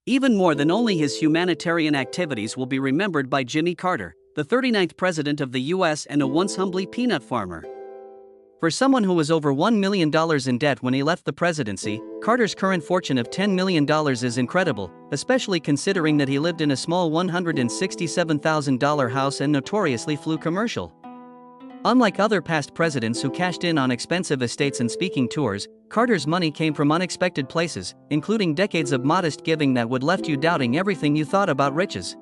Even more than only his humanitarian activities will be remembered by Jimmy Carter, the 39th President of the U.S. and a once humbly peanut farmer. For someone who was over $1 million in debt when he left the presidency, Carter's current fortune of $10 million is incredible, especially considering that he lived in a small $167,000 house and notoriously flew commercial. Unlike other past presidents who cashed in on expensive estates and speaking tours, Carter's money came from unexpected places, including decades of modest giving that would left you doubting everything you thought about riches.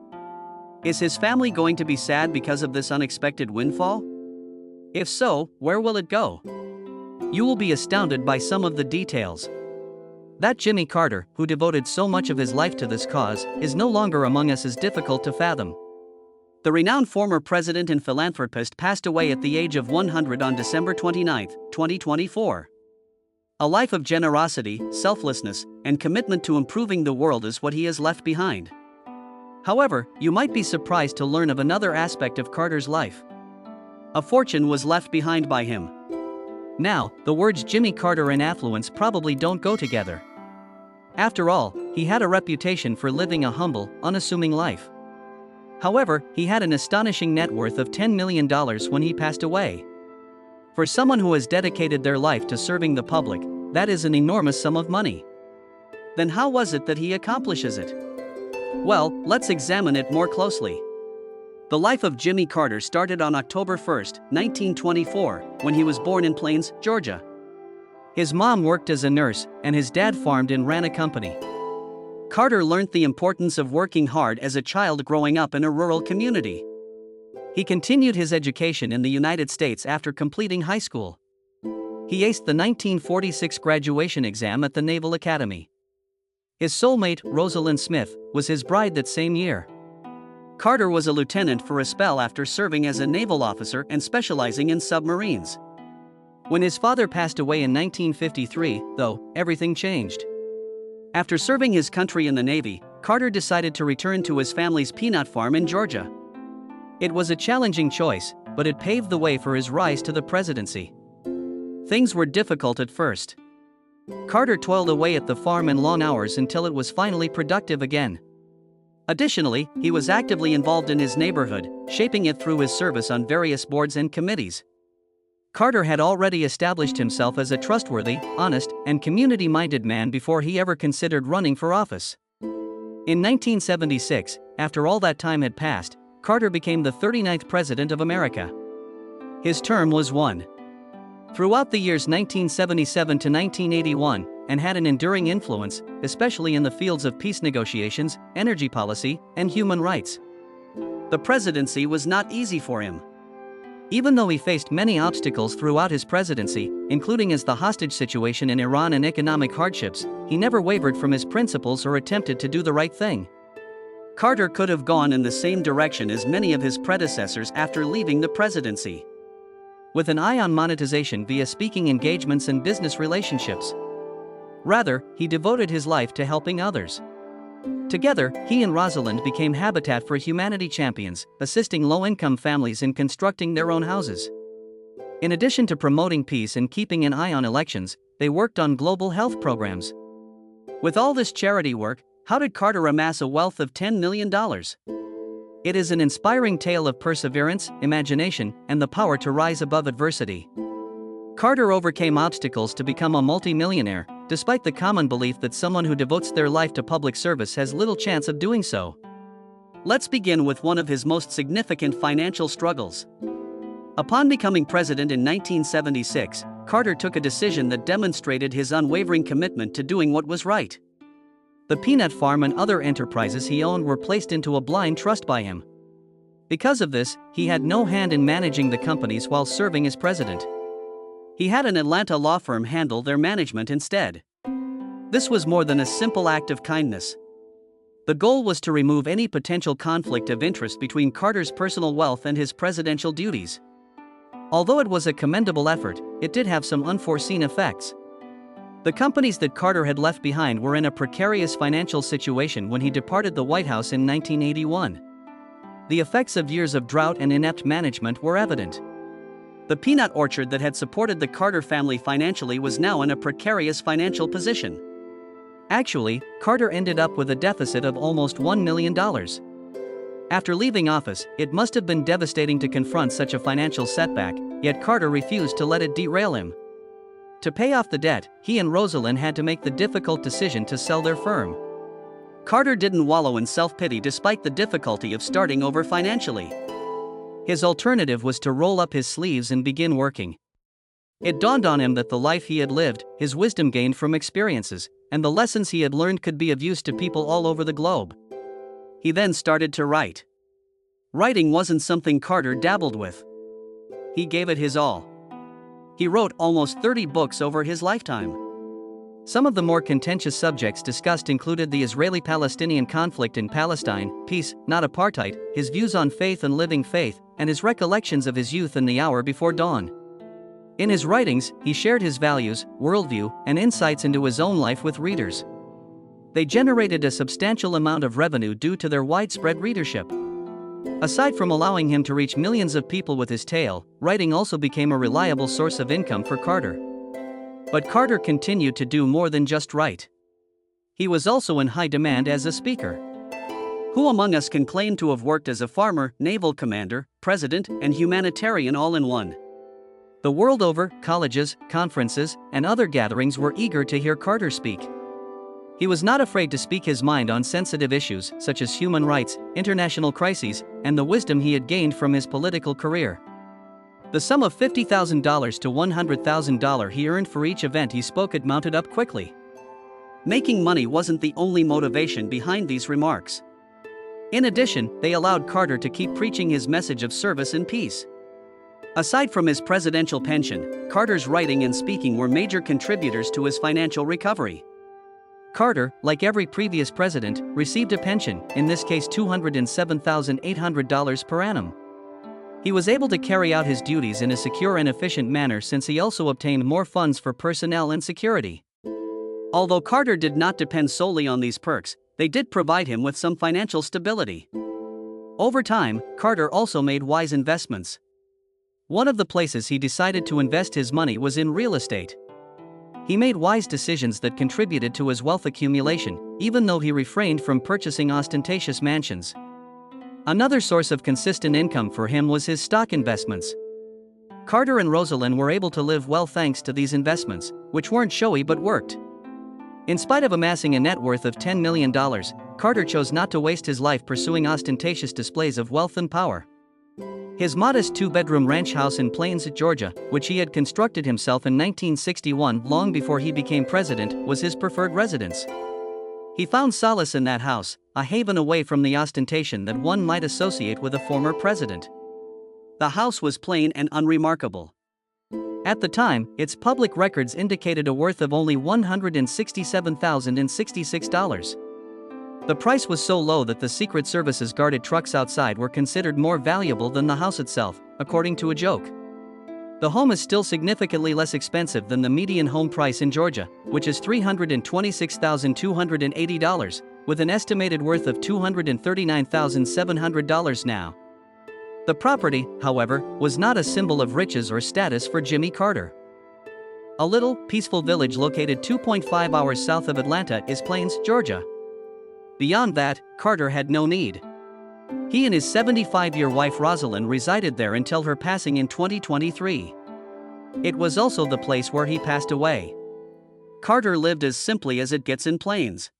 Is his family going to be sad because of this unexpected windfall? If so, where will it go? You will be astounded by some of the details. That Jimmy Carter, who devoted so much of his life to this cause, is no longer among us, is difficult to fathom. The renowned former president and philanthropist passed away at the age of 100 on December 29, 2024. A life of generosity, selflessness, and commitment to improving the world is what he has left behind. However, you might be surprised to learn of another aspect of Carter's life. A fortune was left behind by him. Now, the words Jimmy Carter and affluence probably don't go together. After all, he had a reputation for living a humble, unassuming life. However, he had an astonishing net worth of $10 million when he passed away. For someone who has dedicated their life to serving the public, that is an enormous sum of money. Then how was it that he accomplishes it? Well, let's examine it more closely. The life of Jimmy Carter started on October 1, 1924, when he was born in Plains, Georgia. His mom worked as a nurse, and his dad farmed and ran a company. Carter learned the importance of working hard as a child growing up in a rural community. He continued his education in the United States after completing high school. He aced the 1946 graduation exam at the Naval Academy. His soulmate, Rosalind Smith, was his bride that same year. Carter was a lieutenant for a spell after serving as a naval officer and specializing in submarines. When his father passed away in 1953, though, everything changed. After serving his country in the Navy, Carter decided to return to his family's peanut farm in Georgia. It was a challenging choice, but it paved the way for his rise to the presidency. Things were difficult at first. Carter toiled away at the farm in long hours until it was finally productive again. Additionally, he was actively involved in his neighborhood, shaping it through his service on various boards and committees. Carter had already established himself as a trustworthy, honest, and community-minded man before he ever considered running for office. In 1976, after all that time had passed, Carter became the 39th President of America. His term was one. Throughout the years 1977 to 1981, and had an enduring influence, especially in the fields of peace negotiations, energy policy, and human rights. The presidency was not easy for him. Even though he faced many obstacles throughout his presidency, including as the hostage situation in Iran and economic hardships, he never wavered from his principles or attempted to do the right thing. Carter could have gone in the same direction as many of his predecessors after leaving the presidency. With an eye on monetization via speaking engagements and business relationships. Rather, he devoted his life to helping others. Together, he and Rosalind became Habitat for Humanity champions, assisting low-income families in constructing their own houses. In addition to promoting peace and keeping an eye on elections, they worked on global health programs. With all this charity work, how did Carter amass a wealth of $10 million? It is an inspiring tale of perseverance, imagination, and the power to rise above adversity. Carter overcame obstacles to become a multi-millionaire, despite the common belief that someone who devotes their life to public service has little chance of doing so. Let's begin with one of his most significant financial struggles. Upon becoming president in 1976, Carter took a decision that demonstrated his unwavering commitment to doing what was right. The peanut farm and other enterprises he owned were placed into a blind trust by him. Because of this, he had no hand in managing the companies while serving as president. He had an Atlanta law firm handle their management instead. This was more than a simple act of kindness. The goal was to remove any potential conflict of interest between Carter's personal wealth and his presidential duties. Although it was a commendable effort, it did have some unforeseen effects. The companies that Carter had left behind were in a precarious financial situation when he departed the White House in 1981. The effects of years of drought and inept management were evident. The peanut orchard that had supported the Carter family financially was now in a precarious financial position. Actually, Carter ended up with a deficit of almost $1 million. After leaving office, it must have been devastating to confront such a financial setback, yet Carter refused to let it derail him. To pay off the debt, he and Rosalind had to make the difficult decision to sell their firm. Carter didn't wallow in self-pity despite the difficulty of starting over financially. His alternative was to roll up his sleeves and begin working. It dawned on him that the life he had lived, his wisdom gained from experiences, and the lessons he had learned could be of use to people all over the globe. He then started to write. Writing wasn't something Carter dabbled with. He gave it his all. He wrote almost 30 books over his lifetime. Some of the more contentious subjects discussed included the Israeli-Palestinian conflict in Palestine, peace, not apartheid, his views on faith and living faith, and his recollections of his youth and the hour before dawn. In his writings, he shared his values, worldview, and insights into his own life with readers. They generated a substantial amount of revenue due to their widespread readership. Aside from allowing him to reach millions of people with his tale, writing also became a reliable source of income for Carter. But Carter continued to do more than just write. He was also in high demand as a speaker. Who among us can claim to have worked as a farmer, naval commander, president, and humanitarian all in one? The world over, colleges, conferences, and other gatherings were eager to hear Carter speak. He was not afraid to speak his mind on sensitive issues such as human rights, international crises, and the wisdom he had gained from his political career. The sum of $50,000 to $100,000 he earned for each event he spoke at mounted up quickly. Making money wasn't the only motivation behind these remarks. In addition, they allowed Carter to keep preaching his message of service and peace. Aside from his presidential pension, Carter's writing and speaking were major contributors to his financial recovery. Carter, like every previous president, received a pension, in this case $207,800 per annum. He was able to carry out his duties in a secure and efficient manner since he also obtained more funds for personnel and security. Although Carter did not depend solely on these perks, they did provide him with some financial stability. Over time, Carter also made wise investments. One of the places he decided to invest his money was in real estate. He made wise decisions that contributed to his wealth accumulation, even though he refrained from purchasing ostentatious mansions. Another source of consistent income for him was his stock investments. Carter and Rosalind were able to live well thanks to these investments, which weren't showy but worked. In spite of amassing a net worth of $10 million, Carter chose not to waste his life pursuing ostentatious displays of wealth and power. His modest two-bedroom ranch house in Plains, Georgia, which he had constructed himself in 1961 long before he became president, was his preferred residence. He found solace in that house, a haven away from the ostentation that one might associate with a former president. The house was plain and unremarkable. At the time, its public records indicated a worth of only $167,066. The price was so low that the Secret Service's guarded trucks outside were considered more valuable than the house itself, according to a joke. The home is still significantly less expensive than the median home price in Georgia, which is $326,280, with an estimated worth of $239,700 now. The property, however, was not a symbol of riches or status for Jimmy Carter. A little, peaceful village located 2.5 hours south of Atlanta is Plains, Georgia. Beyond that, Carter had no need. He and his 75-year wife Rosalind resided there until her passing in 2023. It was also the place where he passed away. Carter lived as simply as it gets in Plains.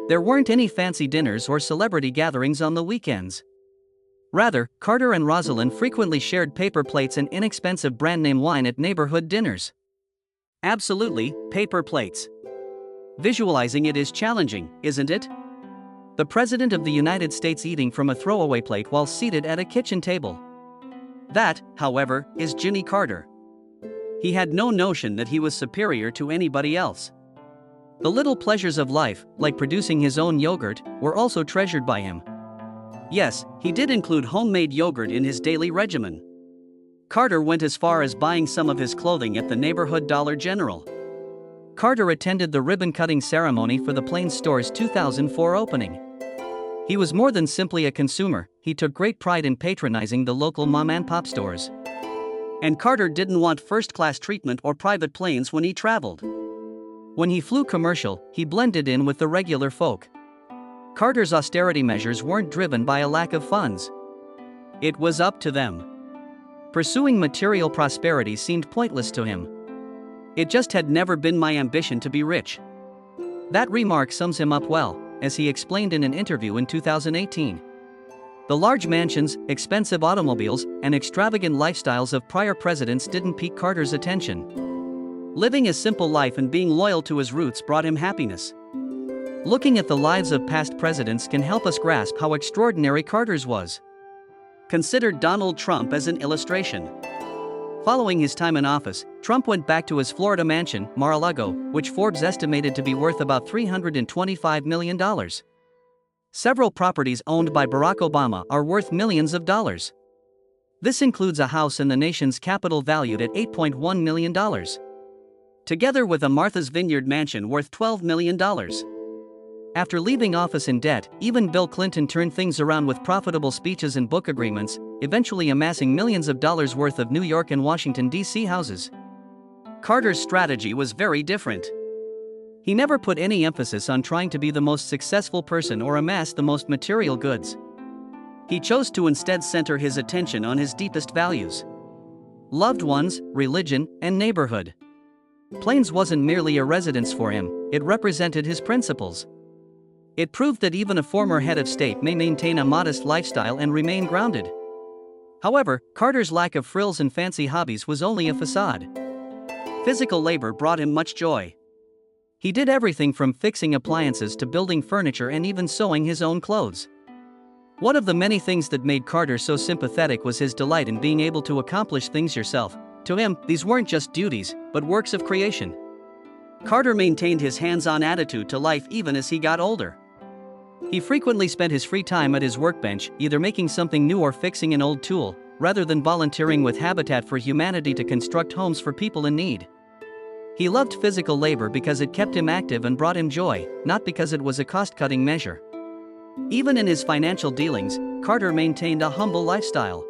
There weren't any fancy dinners or celebrity gatherings on the weekends. Rather, Carter and Rosalind frequently shared paper plates and inexpensive brand-name wine at neighborhood dinners. Absolutely, paper plates. Visualizing it is challenging, isn't it? The President of the United States eating from a throwaway plate while seated at a kitchen table. That, however, is Jimmy Carter. He had no notion that he was superior to anybody else. The little pleasures of life, like producing his own yogurt, were also treasured by him. Yes, he did include homemade yogurt in his daily regimen. Carter went as far as buying some of his clothing at the neighborhood Dollar General. Carter attended the ribbon-cutting ceremony for the Plains store's 2004 opening. He was more than simply a consumer, he took great pride in patronizing the local mom-and-pop stores. And Carter didn't want first-class treatment or private planes when he traveled. When he flew commercial, he blended in with the regular folk. Carter's austerity measures weren't driven by a lack of funds. It was up to them. Pursuing material prosperity seemed pointless to him. It just had never been my ambition to be rich. That remark sums him up well, as he explained in an interview in 2018. The large mansions, expensive automobiles, and extravagant lifestyles of prior presidents didn't pique Carter's attention. Living a simple life and being loyal to his roots brought him happiness. Looking at the lives of past presidents can help us grasp how extraordinary Carter's was. Consider Donald Trump as an illustration. Following his time in office, Trump went back to his Florida mansion, Mar-a-Lago, which Forbes estimated to be worth about $325 million. Several properties owned by Barack Obama are worth millions of dollars. This includes a house in the nation's capital valued at $8.1 million. Together with a Martha's Vineyard mansion worth $12 million. After leaving office in debt, even Bill Clinton turned things around with profitable speeches and book agreements, eventually amassing millions of dollars worth of New York and Washington, D.C. houses. Carter's strategy was very different. He never put any emphasis on trying to be the most successful person or amass the most material goods. He chose to instead center his attention on his deepest values: loved ones, religion, and neighborhood. Plains wasn't merely a residence for him, it represented his principles. It proved that even a former head of state may maintain a modest lifestyle and remain grounded. However, Carter's lack of frills and fancy hobbies was only a facade. Physical labor brought him much joy. He did everything from fixing appliances to building furniture and even sewing his own clothes. One of the many things that made Carter so sympathetic was his delight in being able to accomplish things yourself. To him, these weren't just duties, but works of creation. Carter maintained his hands-on attitude to life even as he got older. He frequently spent his free time at his workbench, either making something new or fixing an old tool, rather than volunteering with Habitat for Humanity to construct homes for people in need. He loved physical labor because it kept him active and brought him joy, not because it was a cost-cutting measure. Even in his financial dealings, Carter maintained a humble lifestyle.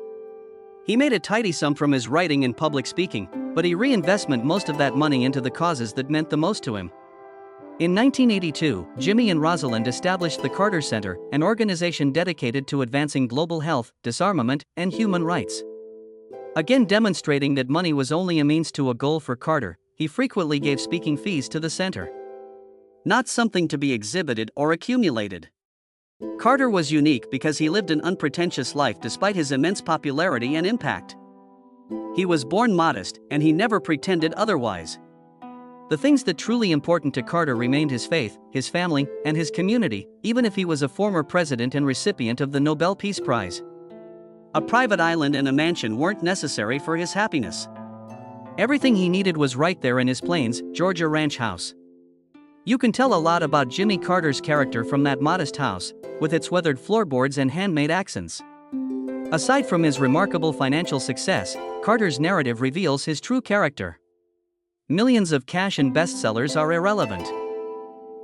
He made a tidy sum from his writing and public speaking, but he reinvested most of that money into the causes that meant the most to him. In 1982, Jimmy and Rosalind established the Carter Center, an organization dedicated to advancing global health, disarmament, and human rights. Again demonstrating that money was only a means to a goal for Carter, he frequently gave speaking fees to the center. Not something to be exhibited or accumulated. Carter was unique because he lived an unpretentious life despite his immense popularity and impact. He was born modest, and he never pretended otherwise. The things that truly important to Carter remained his faith, his family, and his community, even if he was a former president and recipient of the Nobel Peace Prize. A private island and a mansion weren't necessary for his happiness. Everything he needed was right there in his Plains, Georgia ranch house. You can tell a lot about Jimmy Carter's character from that modest house, with its weathered floorboards and handmade accents. Aside from his remarkable financial success, Carter's narrative reveals his true character. Millions of cash and bestsellers are irrelevant.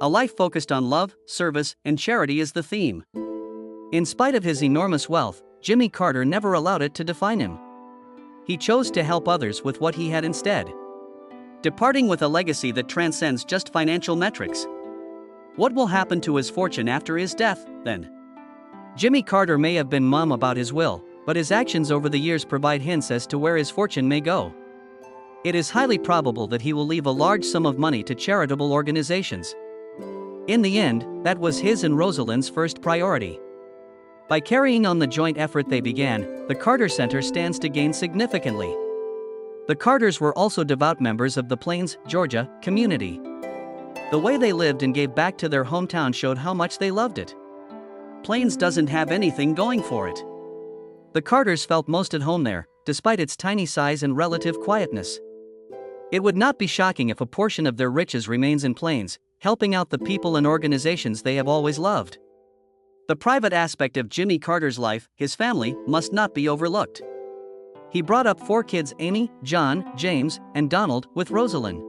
A life focused on love, service, and charity is the theme. In spite of his enormous wealth, Jimmy Carter never allowed it to define him. He chose to help others with what he had instead. Departing with a legacy that transcends just financial metrics. What will happen to his fortune after his death, then? Jimmy Carter may have been mum about his will, but his actions over the years provide hints as to where his fortune may go. It is highly probable that he will leave a large sum of money to charitable organizations. In the end, that was his and Rosalind's first priority. By carrying on the joint effort they began, the Carter Center stands to gain significantly. The Carters were also devout members of the Plains, Georgia, community. The way they lived and gave back to their hometown showed how much they loved it. Plains doesn't have anything going for it. The Carters felt most at home there, despite its tiny size and relative quietness. It would not be shocking if a portion of their riches remains in Plains, helping out the people and organizations they have always loved. The private aspect of Jimmy Carter's life, his family, must not be overlooked. He brought up 4 kids: Amy, John, James, and Donald, with Rosalind.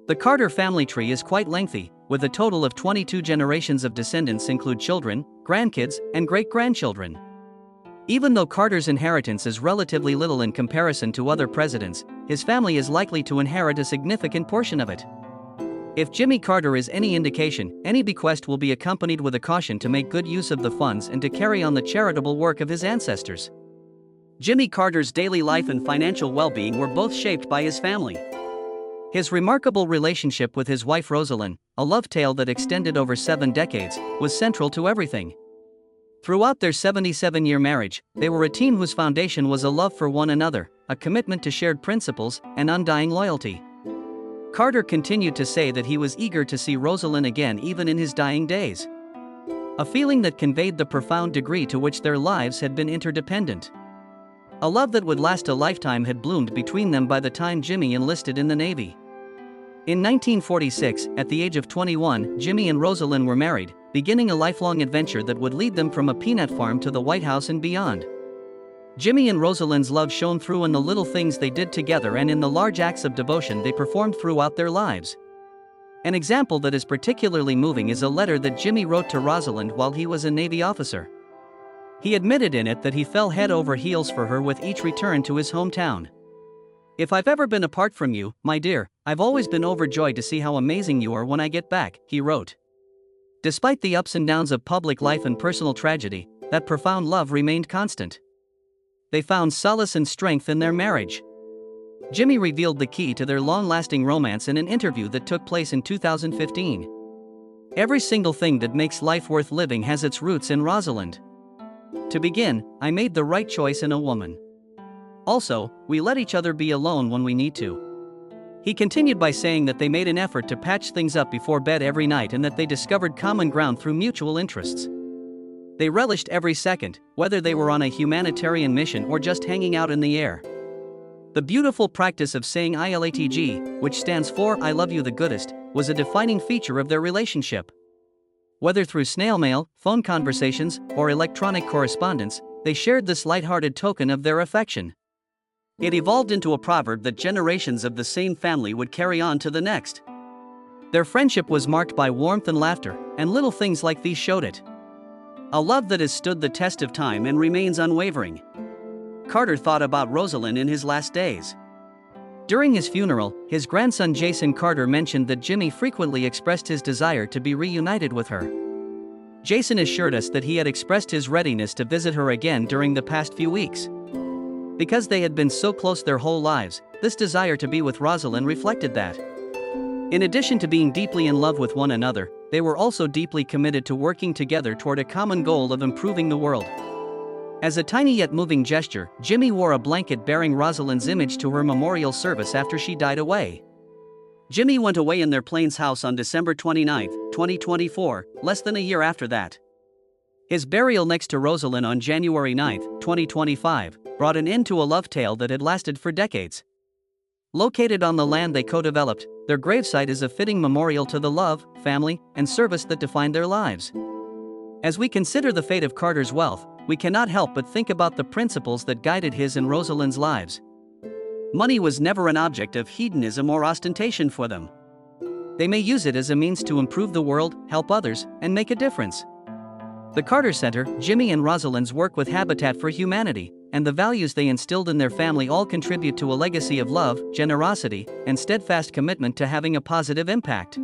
The Carter family tree is quite lengthy, with a total of 22 generations of descendants include children, grandkids, and great-grandchildren. Even though Carter's inheritance is relatively little in comparison to other presidents, his family is likely to inherit a significant portion of it. If Jimmy Carter is any indication, any bequest will be accompanied with a caution to make good use of the funds and to carry on the charitable work of his ancestors. Jimmy Carter's daily life and financial well-being were both shaped by his family. His remarkable relationship with his wife Rosalind, a love tale that extended over 7 decades, was central to everything. Throughout their 77-year marriage, they were a team whose foundation was a love for one another, a commitment to shared principles, and undying loyalty. Carter continued to say that he was eager to see Rosalind again even in his dying days. A feeling that conveyed the profound degree to which their lives had been interdependent. A love that would last a lifetime had bloomed between them by the time Jimmy enlisted in the Navy. In 1946, at the age of 21, Jimmy and Rosalind were married, beginning a lifelong adventure that would lead them from a peanut farm to the White House and beyond. Jimmy and Rosalind's love shone through in the little things they did together and in the large acts of devotion they performed throughout their lives. An example that is particularly moving is a letter that Jimmy wrote to Rosalind while he was a Navy officer. He admitted in it that he fell head over heels for her with each return to his hometown. "If I've ever been apart from you, my dear, I've always been overjoyed to see how amazing you are when I get back," he wrote. Despite the ups and downs of public life and personal tragedy, that profound love remained constant. They found solace and strength in their marriage. Jimmy revealed the key to their long-lasting romance in an interview that took place in 2015. "Every single thing that makes life worth living has its roots in Rosalind. To begin, I made the right choice in a woman. Also, we let each other be alone when we need to." He continued by saying that they made an effort to patch things up before bed every night and that they discovered common ground through mutual interests. They relished every second, whether they were on a humanitarian mission or just hanging out in the air. The beautiful practice of saying ILATG, which stands for "I love you the goodest," was a defining feature of their relationship. Whether through snail mail, phone conversations, or electronic correspondence, they shared this lighthearted token of their affection. It evolved into a proverb that generations of the same family would carry on to the next. Their friendship was marked by warmth and laughter, and little things like these showed it. A love that has stood the test of time and remains unwavering. Carter thought about Rosalind in his last days. During his funeral, his grandson Jason Carter mentioned that Jimmy frequently expressed his desire to be reunited with her. Jason assured us that he had expressed his readiness to visit her again during the past few weeks. Because they had been so close their whole lives, this desire to be with Rosalind reflected that. In addition to being deeply in love with one another, they were also deeply committed to working together toward a common goal of improving the world. As a tiny yet moving gesture, Jimmy wore a blanket bearing Rosalind's image to her memorial service after she died away. Jimmy went away in their Plains house on December 29, 2024, less than a year after that. His burial next to Rosalind on January 9, 2025, brought an end to a love tale that had lasted for decades. Located on the land they co-developed, their gravesite is a fitting memorial to the love, family, and service that defined their lives. As we consider the fate of Carter's wealth, we cannot help but think about the principles that guided his and Rosalind's lives. Money was never an object of hedonism or ostentation for them. They may use it as a means to improve the world, help others, and make a difference. The Carter Center, Jimmy and Rosalind's work with Habitat for Humanity, and the values they instilled in their family all contribute to a legacy of love, generosity, and steadfast commitment to having a positive impact.